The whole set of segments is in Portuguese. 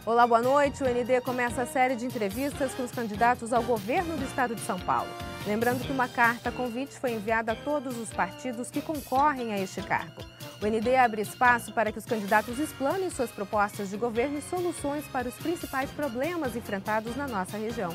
Olá, boa noite. O ND começa a série de entrevistas com os candidatos ao governo do estado de São Paulo. Lembrando que uma carta convite foi enviada a todos os partidos que concorrem a este cargo. O ND abre espaço para que os candidatos explanem suas propostas de governo e soluções para os principais problemas enfrentados na nossa região.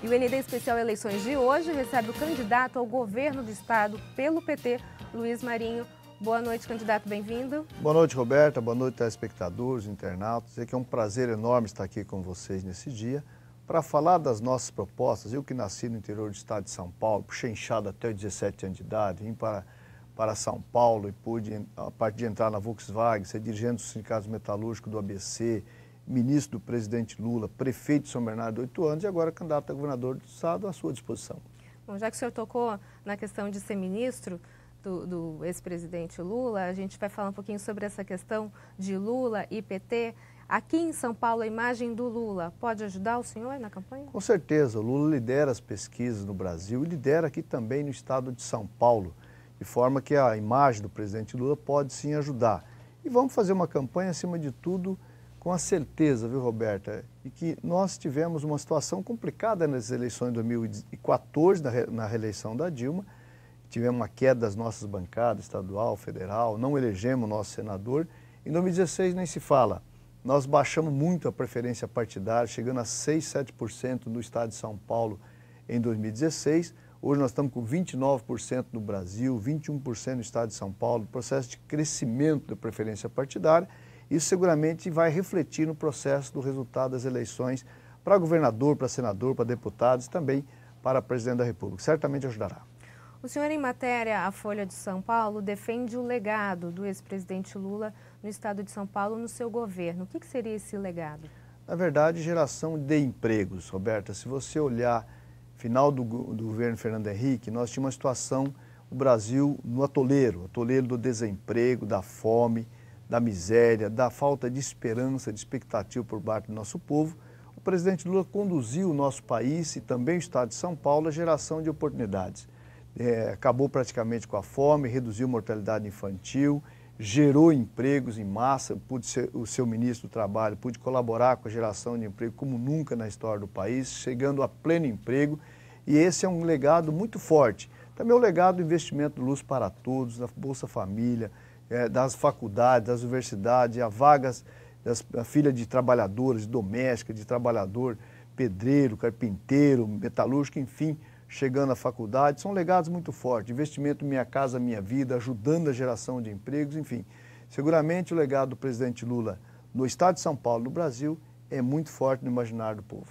E o ND Especial Eleições de hoje recebe o candidato ao governo do estado pelo PT, Luiz Marinho. Boa noite, candidato, bem-vindo. Boa noite, Roberta. Boa noite, telespectadores, internautas. É um prazer enorme estar aqui com vocês nesse dia para falar das nossas propostas. Eu que nasci no interior do estado de São Paulo, puxei enxada até os 17 anos de idade, vim para São Paulo e pude, a partir de entrar na Volkswagen, ser dirigente do Sindicato Metalúrgico do ABC, ministro do presidente Lula, prefeito de São Bernardo, 8 anos, e agora candidato a governador do estado à sua disposição. Bom, já que o senhor tocou na questão de ser ministro do ex-presidente Lula, a gente vai falar um pouquinho sobre essa questão de Lula e PT. Aqui em São Paulo, a imagem do Lula pode ajudar o senhor na campanha? Com certeza, o Lula lidera as pesquisas no Brasil e lidera aqui também no estado de São Paulo, de forma que a imagem do presidente Lula pode sim ajudar. E vamos fazer uma campanha, acima de tudo, com a certeza, viu, Roberta, de que nós tivemos uma situação complicada nas eleições de 2014, na reeleição da Dilma. Tivemos uma queda das nossas bancadas, estadual, federal, não elegemos o nosso senador. Em 2016 nem se fala. Nós baixamos muito a preferência partidária, chegando a 6, 7% no estado de São Paulo em 2016. Hoje nós estamos com 29% no Brasil, 21% no estado de São Paulo, processo de crescimento da preferência partidária. Isso seguramente vai refletir no processo do resultado das eleições para governador, para senador, para deputados e também para presidente da República. Certamente ajudará. O senhor, em matéria à Folha de São Paulo, defende o legado do ex-presidente Lula no estado de São Paulo no seu governo. O que seria esse legado? Na verdade, geração de empregos, Roberta. Se você olhar final do governo Fernando Henrique, nós tínhamos uma situação, o Brasil no atoleiro do desemprego, da fome, da miséria, da falta de esperança, de expectativa por parte do nosso povo. O presidente Lula conduziu o nosso país e também o estado de São Paulo à geração de oportunidades. Acabou praticamente com a fome, reduziu a mortalidade infantil, gerou empregos em massa. Pude ser o seu ministro do Trabalho, pude colaborar com a geração de emprego como nunca na história do país, chegando a pleno emprego, e esse é um legado muito forte. Também o legado do investimento Luz para Todos, da Bolsa Família, das faculdades, das universidades, a vagas da filha de trabalhadoras, de doméstica, de trabalhador, pedreiro, carpinteiro, metalúrgico, enfim, chegando à faculdade, são legados muito fortes. Investimento Minha Casa Minha Vida, ajudando a geração de empregos, enfim. Seguramente o legado do presidente Lula no estado de São Paulo, no Brasil, é muito forte no imaginário do povo.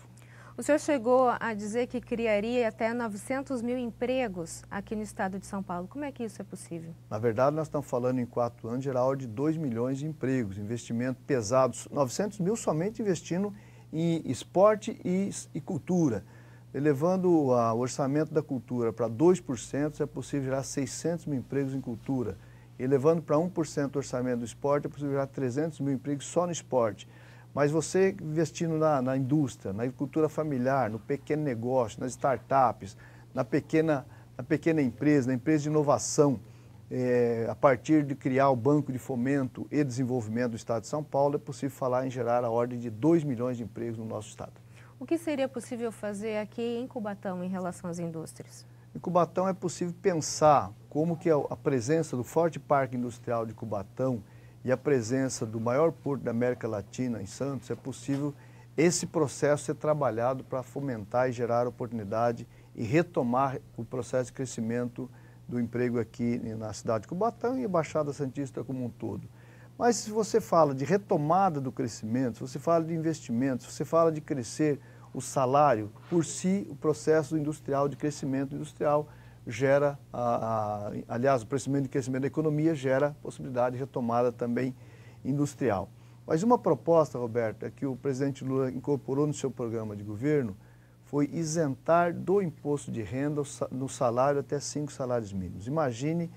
O senhor chegou a dizer que criaria até 900 mil empregos aqui no estado de São Paulo. Como é que isso é possível? Na verdade, nós estamos falando em 4 anos, geral de 2 milhões de empregos, investimento pesado, 900 mil somente investindo em esporte e cultura. Elevando o orçamento da cultura para 2%, é possível gerar 600 mil empregos em cultura. Elevando para 1% o orçamento do esporte, é possível gerar 300 mil empregos só no esporte. Mas você investindo na indústria, na agricultura familiar, no pequeno negócio, nas startups, na pequena empresa, na empresa de inovação, a partir de criar o Banco de Fomento e Desenvolvimento do Estado de São Paulo, é possível falar em gerar a ordem de 2 milhões de empregos no nosso estado. O que seria possível fazer aqui em Cubatão em relação às indústrias? Em Cubatão é possível pensar como que a presença do Forte Parque Industrial de Cubatão e a presença do maior porto da América Latina, em Santos, é possível esse processo ser trabalhado para fomentar e gerar oportunidade e retomar o processo de crescimento do emprego aqui na cidade de Cubatão e a Baixada Santista como um todo. Mas se você fala de retomada do crescimento, se você fala de investimentos, se você fala de crescer o salário, por si o processo industrial de crescimento industrial gera, aliás, o crescimento da economia gera possibilidade de retomada também industrial. Mas uma proposta, Roberta, que o presidente Lula incorporou no seu programa de governo foi isentar do imposto de renda no salário até 5 salários mínimos. Imagine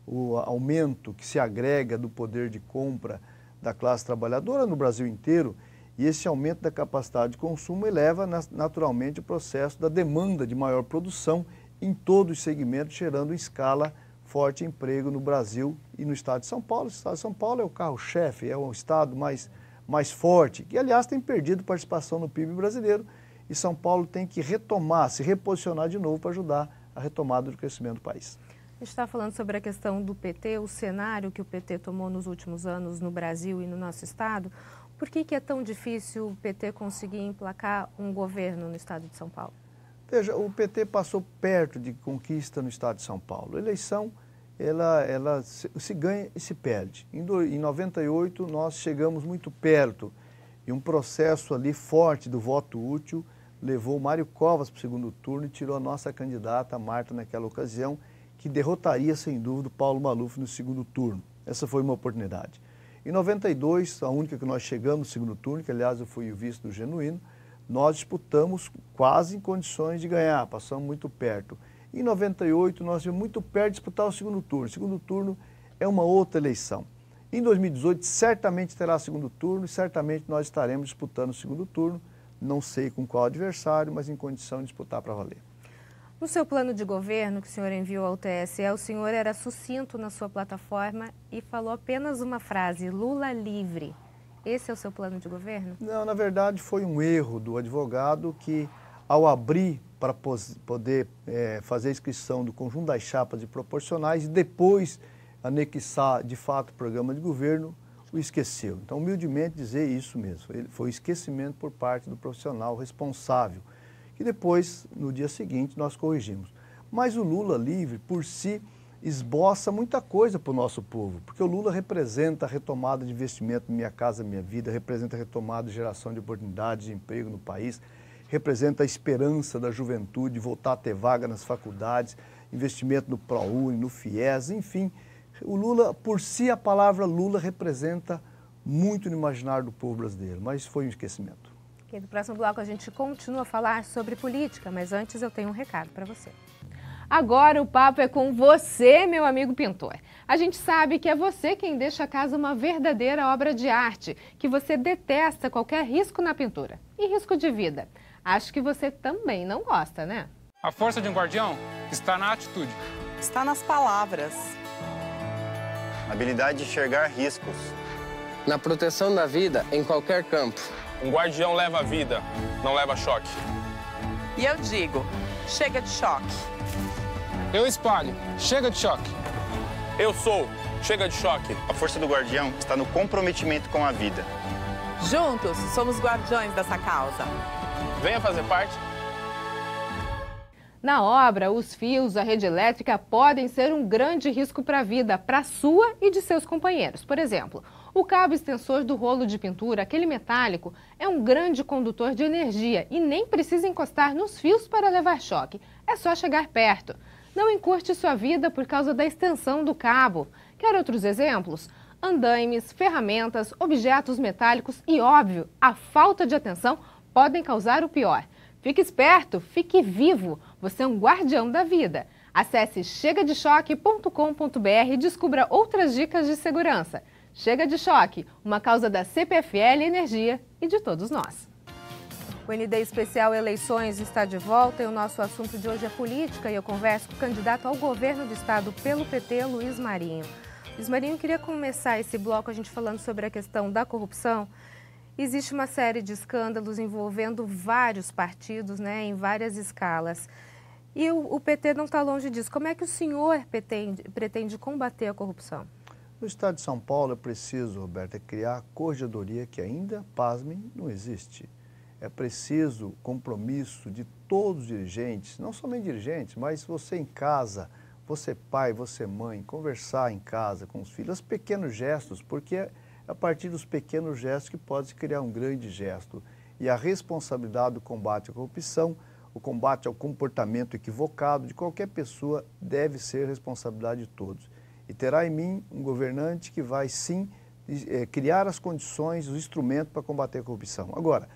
o aumento que se agrega do poder de compra da classe trabalhadora no Brasil inteiro, e esse aumento da capacidade de consumo eleva naturalmente o processo da demanda de maior produção em todos os segmentos, gerando em escala forte emprego no Brasil e no estado de São Paulo. O estado de São Paulo é o carro-chefe, é o estado mais mais forte, que aliás tem perdido participação no PIB brasileiro, e São Paulo tem que retomar, se reposicionar de novo para ajudar a retomada do crescimento do país. A gente está falando sobre a questão do PT, o cenário que o PT tomou nos últimos anos no Brasil e no nosso estado. Por que é tão difícil o PT conseguir emplacar um governo no estado de São Paulo? Veja, o PT passou perto de conquista no estado de São Paulo. A eleição, ela se ganha e se perde. Em 98, nós chegamos muito perto e um processo ali forte do voto útil levou o Mário Covas para o segundo turno e tirou a nossa candidata, a Marta, naquela ocasião, que derrotaria, sem dúvida, o Paulo Maluf no segundo turno. Essa foi uma oportunidade. Em 92, a única que nós chegamos no segundo turno, que aliás eu fui o vice do Genuíno, nós disputamos quase em condições de ganhar, passamos muito perto. Em 98, nós estivemos muito perto de disputar o segundo turno. O segundo turno é uma outra eleição. Em 2018, certamente terá segundo turno e certamente nós estaremos disputando o segundo turno, não sei com qual adversário, mas em condição de disputar para valer. No seu plano de governo que o senhor enviou ao TSE, o senhor era sucinto na sua plataforma e falou apenas uma frase: Lula livre. Esse é o seu plano de governo? Não, na verdade foi um erro do advogado que, ao abrir para poder fazer a inscrição do conjunto das chapas de proporcionais e depois anexar de fato o programa de governo, o esqueceu. Então, humildemente dizer isso mesmo, foi esquecimento por parte do profissional responsável, que depois, no dia seguinte, nós corrigimos. Mas o Lula livre, por si, esboça muita coisa para o nosso povo, porque o Lula representa a retomada de investimento em Minha Casa Minha Vida, representa a retomada de geração de oportunidades de emprego no país, representa a esperança da juventude de voltar a ter vaga nas faculdades, investimento no ProUni, no FIES, enfim. O Lula, por si, a palavra Lula representa muito no imaginário do povo brasileiro, mas foi um esquecimento. Okay, no próximo bloco a gente continua a falar sobre política, mas antes eu tenho um recado para você. Agora o papo é com você, meu amigo pintor. A gente sabe que é você quem deixa a casa uma verdadeira obra de arte, que você detesta qualquer risco na pintura. E risco de vida? Acho que você também não gosta, né? A força de um guardião está na atitude. Está nas palavras. Na habilidade de enxergar riscos. Na proteção da vida em qualquer campo. Um guardião leva a vida, não leva choque. E eu digo, chega de choque. Eu espalho, chega de choque. Eu sou, chega de choque. A força do guardião está no comprometimento com a vida. Juntos, somos guardiões dessa causa. Venha fazer parte. Na obra, os fios, a rede elétrica podem ser um grande risco para a vida, para a sua e de seus companheiros. Por exemplo, o cabo extensor do rolo de pintura, aquele metálico, é um grande condutor de energia e nem precisa encostar nos fios para levar choque. É só chegar perto. Não encurte sua vida por causa da extensão do cabo. Quer outros exemplos? Andaimes, ferramentas, objetos metálicos e, óbvio, a falta de atenção podem causar o pior. Fique esperto, fique vivo. Você é um guardião da vida. Acesse chegadechoque.com.br e descubra outras dicas de segurança. Chega de Choque, uma causa da CPFL Energia e de todos nós. O ND Especial Eleições está de volta e o nosso assunto de hoje é política e eu converso com o candidato ao governo do estado pelo PT, Luiz Marinho. Luiz Marinho, queria começar esse bloco a gente falando sobre a questão da corrupção. Existe uma série de escândalos envolvendo vários partidos, né, em várias escalas. E o PT não está longe disso. Como é que o senhor pretende combater a corrupção? No estado de São Paulo é preciso, Roberta, criar a corregedoria que ainda, pasmem, não existe. É preciso compromisso de todos os dirigentes, não somente dirigentes, mas você em casa, você pai, você mãe, conversar em casa com os filhos, os pequenos gestos, porque é a partir dos pequenos gestos que pode-se criar um grande gesto. E a responsabilidade do combate à corrupção, o combate ao comportamento equivocado de qualquer pessoa deve ser responsabilidade de todos. E terá em mim um governante que vai, sim, criar as condições, os instrumentos para combater a corrupção. Agora,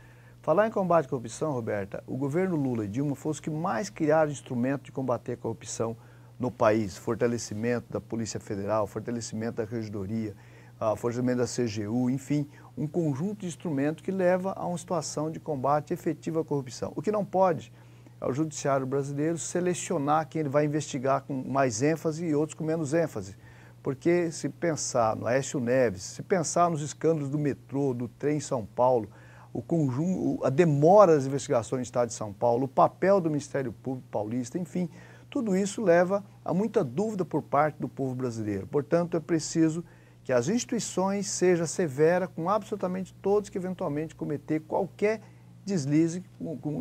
falar em combate à corrupção, Roberta, o governo Lula e Dilma foram os que mais criaram instrumentos de combater a corrupção no país. Fortalecimento da Polícia Federal, fortalecimento da Regidoria, fortalecimento da CGU, enfim, um conjunto de instrumentos que leva a uma situação de combate efetivo à corrupção. O que não pode é o judiciário brasileiro selecionar quem ele vai investigar com mais ênfase e outros com menos ênfase. Porque se pensar no Aécio Neves, se pensar nos escândalos do metrô, do trem em São Paulo, o conjunto, a demora das investigações no Estado de São Paulo, o papel do Ministério Público Paulista, enfim, tudo isso leva a muita dúvida por parte do povo brasileiro. Portanto, é preciso que as instituições sejam severas com absolutamente todos que eventualmente cometer qualquer deslize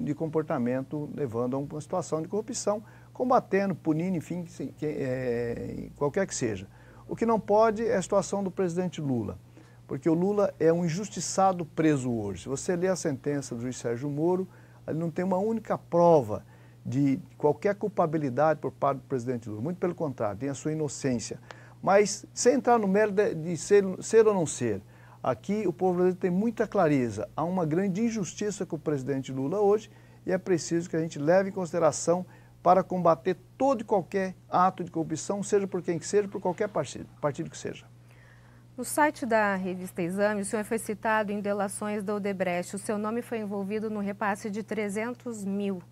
de comportamento, levando a uma situação de corrupção, combatendo, punindo, enfim, qualquer que seja. O que não pode é a situação do presidente Lula, porque o Lula é um injustiçado preso hoje. Se você lê a sentença do juiz Sérgio Moro, ele não tem uma única prova de qualquer culpabilidade por parte do presidente Lula. Muito pelo contrário, tem a sua inocência. Mas, sem entrar no mérito de ser ou não ser, aqui o povo brasileiro tem muita clareza. Há uma grande injustiça com o presidente Lula hoje e é preciso que a gente leve em consideração para combater todo e qualquer ato de corrupção, seja por quem que seja, por qualquer partido que seja. No site da revista Exame, o senhor foi citado em delações da Odebrecht. O seu nome foi envolvido no repasse de 300 mil. O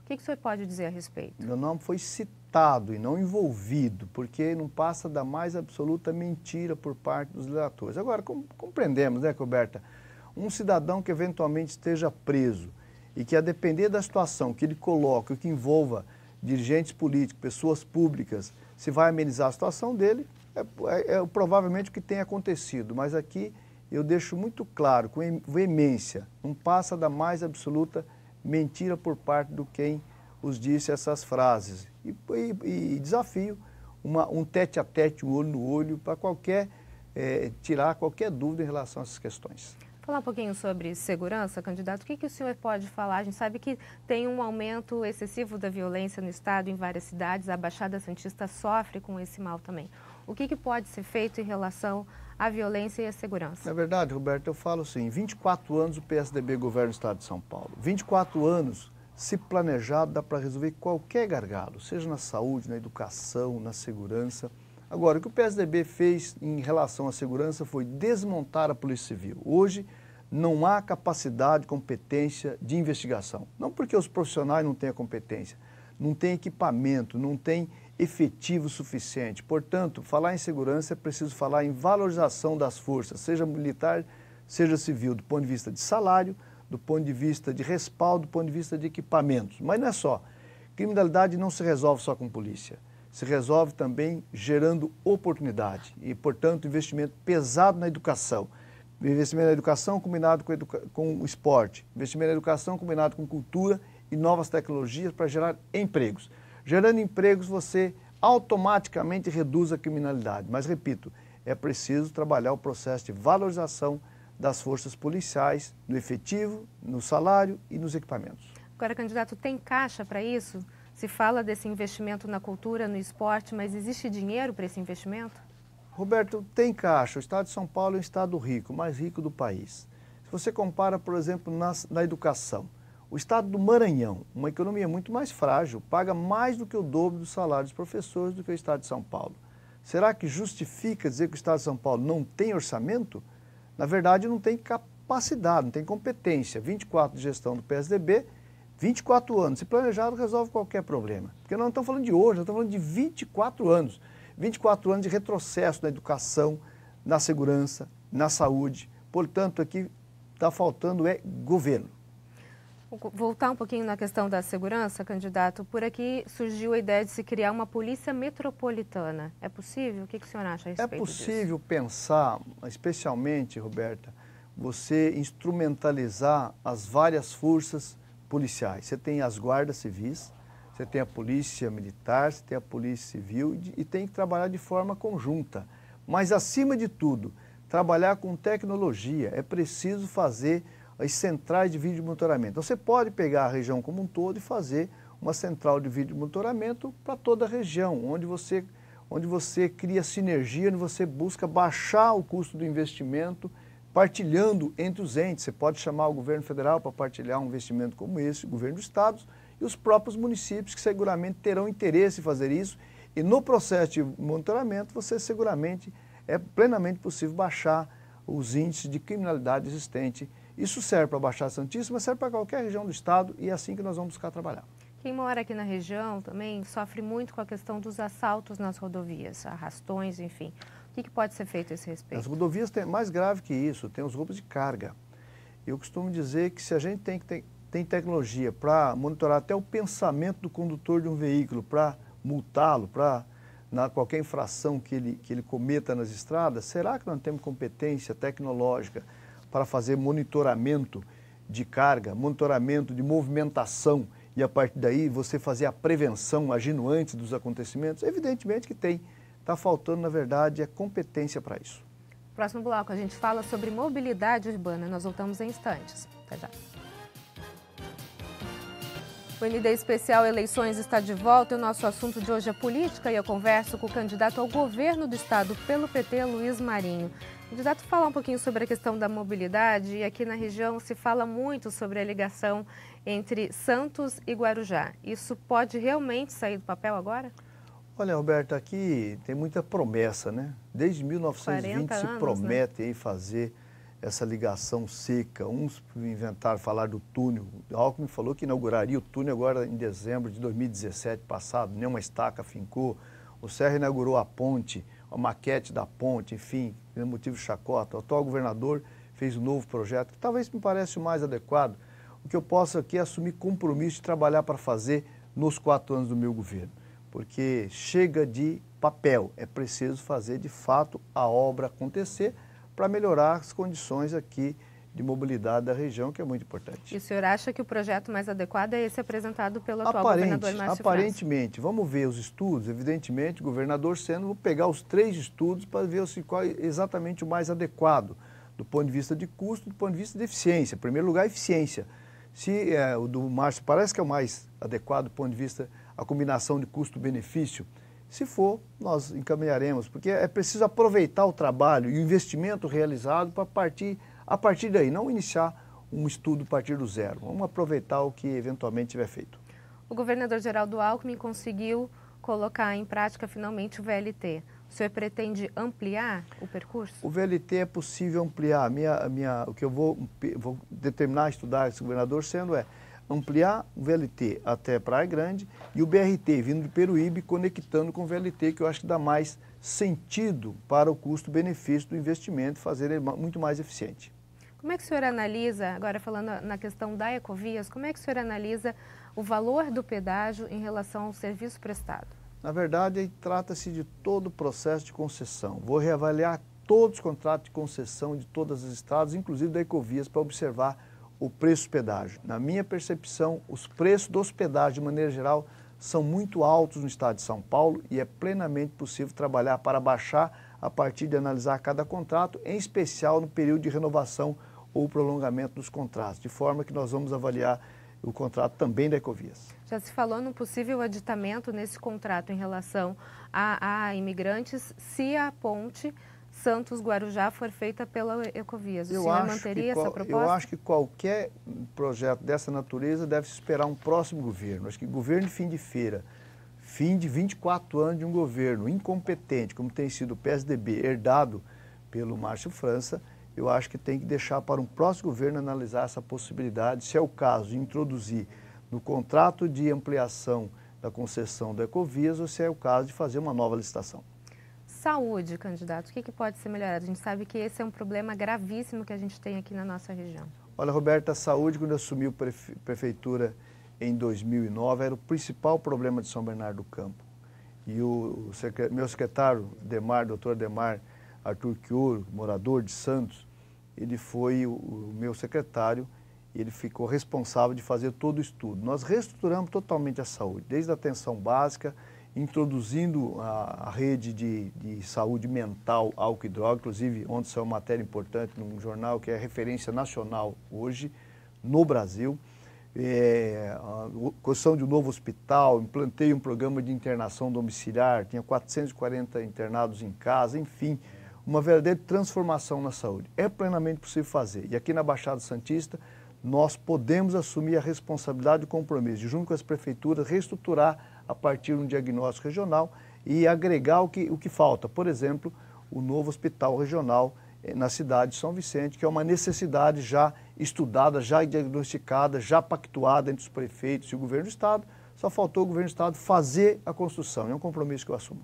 que o senhor pode dizer a respeito? Meu nome foi citado e não envolvido, porque não passa da mais absoluta mentira por parte dos delatores. Agora, compreendemos, né, Roberta? Um cidadão que eventualmente esteja preso e que, a depender da situação que ele coloca, que envolva dirigentes políticos, pessoas públicas, se vai amenizar a situação dele, é provavelmente o que tem acontecido. Mas aqui eu deixo muito claro, com veemência, não passa da mais absoluta mentira por parte do quem os disse essas frases. E desafio um tete-a-tete, um olho no olho, para tirar qualquer dúvida em relação a essas questões. Falar um pouquinho sobre segurança, candidato. O que o senhor pode falar? A gente sabe que tem um aumento excessivo da violência no estado, em várias cidades. A Baixada Santista sofre com esse mal também. O que pode ser feito em relação à violência e à segurança? Na verdade, Roberto, eu falo assim, 24 anos o PSDB governa o estado de São Paulo. 24 anos, se planejado, dá para resolver qualquer gargalo, seja na saúde, na educação, na segurança. Agora, o que o PSDB fez em relação à segurança foi desmontar a Polícia Civil. Hoje, não há capacidade, competência de investigação. Não porque os profissionais não têm a competência, não tem equipamento, não tem efetivo suficiente. Portanto, falar em segurança é preciso falar em valorização das forças, seja militar, seja civil, do ponto de vista de salário, do ponto de vista de respaldo, do ponto de vista de equipamentos. Mas não é só. Criminalidade não se resolve só com polícia. Se resolve também gerando oportunidade e, portanto, investimento pesado na educação. Investimento na educação combinado com o esporte. Investimento na educação combinado com cultura e novas tecnologias para gerar empregos. Gerando empregos, você automaticamente reduz a criminalidade. Mas, repito, é preciso trabalhar o processo de valorização das forças policiais, no efetivo, no salário e nos equipamentos. Agora, candidato, tem caixa para isso? Se fala desse investimento na cultura, no esporte, mas existe dinheiro para esse investimento? Roberto, tem caixa. O estado de São Paulo é um estado rico, o mais rico do país. Se você compara, por exemplo, na educação, o estado do Maranhão, uma economia muito mais frágil, paga mais do que o dobro do salário dos professores do que o estado de São Paulo. Será que justifica dizer que o estado de São Paulo não tem orçamento? Na verdade, não tem capacidade, não tem competência. 24 de gestão do PSDB, 24 anos. Se planejado, resolve qualquer problema. Porque nós não estamos falando de hoje, nós estamos falando de 24 anos. 24 anos de retrocesso na educação, na segurança, na saúde. Portanto, aqui está faltando governo. Voltar um pouquinho na questão da segurança, candidato. Por aqui surgiu a ideia de se criar uma polícia metropolitana. É possível? O que o senhor acha a respeito disso? É possível pensar, especialmente, Roberta, você instrumentalizar as várias forças policiais. Você tem as guardas civis, você tem a polícia militar, você tem a polícia civil e tem que trabalhar de forma conjunta. Mas, acima de tudo, trabalhar com tecnologia. É preciso fazer as centrais de vídeo monitoramento. Então, você pode pegar a região como um todo e fazer uma central de vídeo monitoramento para toda a região, onde você cria sinergia, onde você busca baixar o custo do investimento, partilhando entre os entes. Você pode chamar o governo federal para partilhar um investimento como esse, o governo dos estados e os próprios municípios, que seguramente terão interesse em fazer isso. E no processo de monitoramento, você seguramente é plenamente possível baixar os índices de criminalidade existente. Isso serve para a Baixada Santista, mas serve para qualquer região do estado e é assim que nós vamos buscar trabalhar. O Quem mora aqui na região também sofre muito com a questão dos assaltos nas rodovias, arrastões, enfim. O que pode ser feito a esse respeito? As rodovias têm mais grave que isso, tem os roubos de carga. Eu costumo dizer que se a gente tem tecnologia para monitorar até o pensamento do condutor de um veículo, para multá-lo, para qualquer infração que ele cometa nas estradas, será que nós temos competência tecnológica para fazer monitoramento de carga, monitoramento de movimentação e a partir daí você fazer a prevenção agindo antes dos acontecimentos? Evidentemente que tem. Está faltando, na verdade, a competência para isso. Próximo bloco, a gente fala sobre mobilidade urbana. Nós voltamos em instantes. Até já. O ND Especial Eleições está de volta e o nosso assunto de hoje é política e eu converso com o candidato ao governo do estado pelo PT, Luiz Marinho. Candidato, falar um pouquinho sobre a questão da mobilidade e aqui na região se fala muito sobre a ligação entre Santos e Guarujá. Isso pode realmente sair do papel agora? Olha, Roberto, aqui tem muita promessa, né? Desde 1920 se promete aí fazer essa ligação seca. Uns inventaram falar do túnel. O Alckmin falou que inauguraria o túnel agora em dezembro de 2017 passado, nenhuma estaca fincou. O Serra inaugurou a ponte, a maquete da ponte, enfim, tem motivo de chacota. O atual governador fez um novo projeto que talvez me pareça o mais adequado. O que eu posso aqui é assumir compromisso de trabalhar para fazer nos 4 anos do meu governo. Porque chega de papel, é preciso fazer de fato a obra acontecer para melhorar as condições aqui de mobilidade da região, que é muito importante. E o senhor acha que o projeto mais adequado é esse apresentado pelo atual governador Márcio França? Aparentemente, vamos ver os estudos, evidentemente, o governador sendo, vou pegar os 3 estudos para ver qual é exatamente o mais adequado, do ponto de vista de custo, do ponto de vista de eficiência. Em primeiro lugar, eficiência. Se o do Márcio parece que é o mais adequado do ponto de vista a combinação de custo-benefício, se for, nós encaminharemos, porque é preciso aproveitar o trabalho e o investimento realizado para a partir daí, não iniciar um estudo a partir do zero. Vamos aproveitar o que eventualmente tiver feito. O governador Geraldo Alckmin conseguiu colocar em prática finalmente o VLT. O senhor pretende ampliar o percurso? O VLT é possível ampliar. O que eu vou determinar, estudar esse governador sendo ampliar o VLT até Praia Grande e o BRT vindo de Peruíbe conectando com o VLT, que eu acho que dá mais sentido para o custo-benefício do investimento, fazer ele muito mais eficiente. Como é que o senhor analisa, agora falando na questão da Ecovias, como é que o senhor analisa o valor do pedágio em relação ao serviço prestado? Na verdade, trata-se de todo o processo de concessão. Vou reavaliar todos os contratos de concessão de todas as estradas, inclusive da Ecovias, para observar o preço do pedágio. Na minha percepção, os preços dos pedágios, de maneira geral, são muito altos no estado de São Paulo e é plenamente possível trabalhar para baixar a partir de analisar cada contrato, em especial no período de renovação ou prolongamento dos contratos, de forma que nós vamos avaliar o contrato também da Ecovias. Já se falou num possível aditamento nesse contrato em relação a imigrantes se a ponte Santos-Guarujá for feita pela Ecovias. O senhor manteria essa proposta? Eu acho que qualquer projeto dessa natureza deve se esperar um próximo governo. Acho que governo de fim de feira, fim de 24 anos de um governo incompetente, como tem sido o PSDB, herdado pelo Márcio França, eu acho que tem que deixar para um próximo governo analisar essa possibilidade, se é o caso de introduzir no contrato de ampliação da concessão da Ecovias ou se é o caso de fazer uma nova licitação. Saúde, candidato, o que pode ser melhorado? A gente sabe que esse é um problema gravíssimo que a gente tem aqui na nossa região. Olha, Roberta, a saúde, quando assumiu a prefeitura em 2009, era o principal problema de São Bernardo do Campo. E o meu secretário, doutor Ademar Arthur Chioro, morador de Santos, ele foi o meu secretário e ele ficou responsável de fazer todo o estudo. Nós reestruturamos totalmente a saúde, desde a atenção básica, introduzindo a rede de saúde mental, álcool e droga, inclusive ontem saiu uma matéria importante num jornal que é referência nacional hoje no Brasil. A construção de um novo hospital, implantei um programa de internação domiciliar, tinha 440 internados em casa, enfim, uma verdadeira transformação na saúde. É plenamente possível fazer. E aqui na Baixada Santista, nós podemos assumir a responsabilidade e o compromisso de, junto com as prefeituras, reestruturar a partir de um diagnóstico regional e agregar o que falta. Por exemplo, o novo hospital regional na cidade de São Vicente, que é uma necessidade já estudada, já diagnosticada, já pactuada entre os prefeitos e o governo do estado, Só faltou o governo do estado fazer a construção, é um compromisso que eu assumo.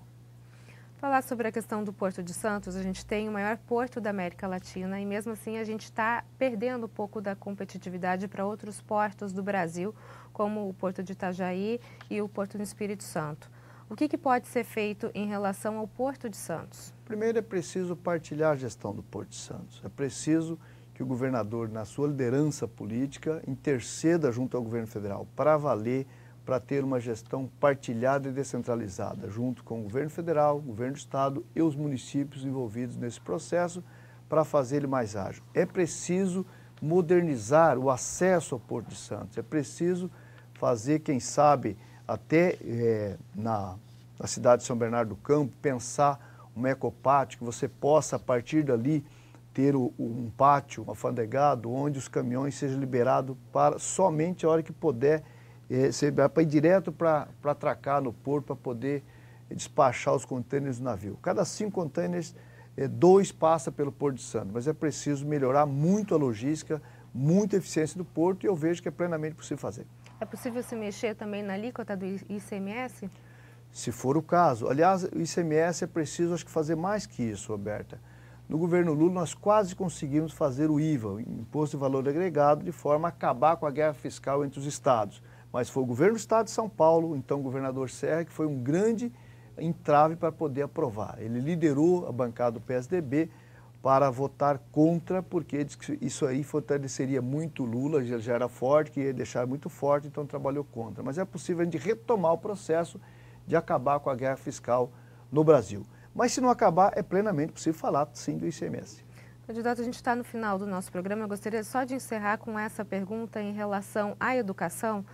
Falar sobre a questão do Porto de Santos, a gente tem o maior porto da América Latina e mesmo assim a gente está perdendo um pouco da competitividade para outros portos do Brasil, como o Porto de Itajaí e o Porto do Espírito Santo. O que pode ser feito em relação ao Porto de Santos? Primeiro é preciso partilhar a gestão do Porto de Santos. É preciso que o governador, na sua liderança política, interceda junto ao governo federal para valer, para ter uma gestão partilhada e descentralizada, junto com o governo federal, o governo do estado e os municípios envolvidos nesse processo, para fazer ele mais ágil. É preciso modernizar o acesso ao Porto de Santos, é preciso fazer, quem sabe, até na cidade de São Bernardo do Campo, pensar um ecopátio, que você possa, a partir dali, ter um pátio alfandegado, onde os caminhões sejam liberados para somente a hora que puder, para ir direto para atracar no porto, para poder despachar os contêineres do navio. Cada 5 contêineres, 2 passa pelo Porto de Santos, mas é preciso melhorar muito a logística, muita eficiência do porto, e eu vejo que é plenamente possível fazer. É possível se mexer também na alíquota do ICMS? Se for o caso. Aliás, o ICMS é preciso, acho que, fazer mais que isso, Roberta. No governo Lula, nós quase conseguimos fazer o IVA, o Imposto de Valor Agregado, de forma a acabar com a guerra fiscal entre os estados. Mas foi o governo do estado de São Paulo, então o governador Serra, que foi um grande entrave para poder aprovar. Ele liderou a bancada do PSDB para votar contra, porque disse que isso aí fortaleceria muito Lula, já era forte, que ia deixar muito forte, então trabalhou contra. Mas é possível a gente retomar o processo de acabar com a guerra fiscal no Brasil. Mas se não acabar, é plenamente possível falar, sim, do ICMS. Candidato, a gente está no final do nosso programa. Eu gostaria só de encerrar com essa pergunta em relação à educação.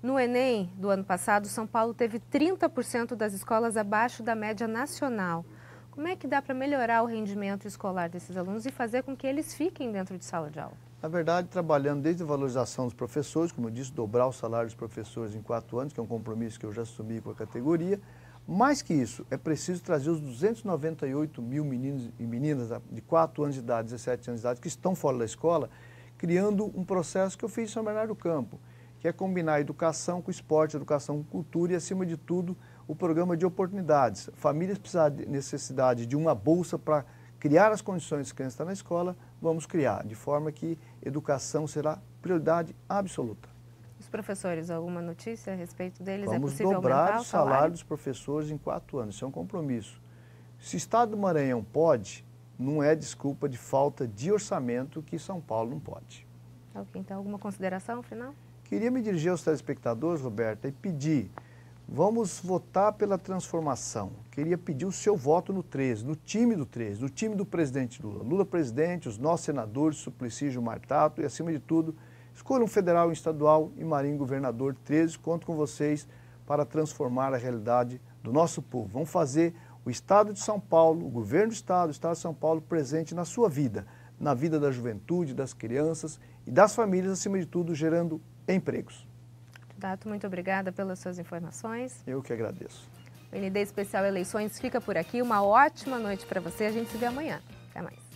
No Enem do ano passado, São Paulo teve 30% das escolas abaixo da média nacional. Como é que dá para melhorar o rendimento escolar desses alunos e fazer com que eles fiquem dentro de sala de aula? Na verdade, trabalhando desde a valorização dos professores, como eu disse, dobrar o salário dos professores em 4 anos, que é um compromisso que eu já assumi com a categoria. Mais que isso, é preciso trazer os 298 mil meninos e meninas de 4 anos de idade, 17 anos de idade, que estão fora da escola, criando um processo que eu fiz em São Bernardo do Campo, que é combinar a educação com esporte, educação com cultura e, acima de tudo, o programa de oportunidades. Famílias precisam de necessidade de uma bolsa para criar as condições de criança estar na escola, vamos criar, de forma que educação será prioridade absoluta. Os professores, alguma notícia a respeito deles? Vamos é possível dobrar aumentar o salário dos professores em 4 anos, isso é um compromisso. Se o Estado do Maranhão pode, não é desculpa de falta de orçamento que São Paulo não pode. Ok, então alguma consideração final? Queria me dirigir aos telespectadores, Roberta, e pedir, vamos votar pela transformação. Queria pedir o seu voto no 13, no time do 13, no time do presidente Lula. Lula presidente, os nossos senadores, Suplicy, Gilmar Tato e, acima de tudo, escolha um federal, um estadual e Marinho governador 13. Conto com vocês para transformar a realidade do nosso povo. Vamos fazer o Estado de São Paulo, o governo do Estado, o Estado de São Paulo presente na sua vida, na vida da juventude, das crianças e das famílias, acima de tudo, gerando empregos. Candidato, muito obrigada pelas suas informações. Eu que agradeço. O ND Especial Eleições fica por aqui. Uma ótima noite para você. A gente se vê amanhã. Até mais.